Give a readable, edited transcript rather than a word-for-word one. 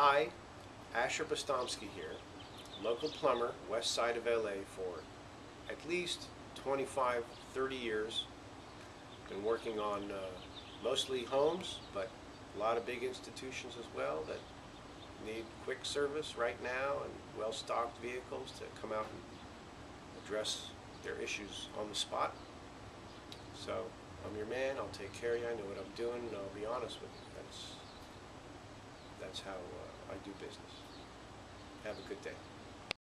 Hi, Asher Postomsky here, local plumber, west side of LA for at least 25, 30 years. Been working on mostly homes, but a lot of big institutions as well that need quick service right now and well-stocked vehicles to come out and address their issues on the spot. So I'm your man, I'll take care of you, I know what I'm doing, and I'll be honest with you. That's how I do business. Have a good day.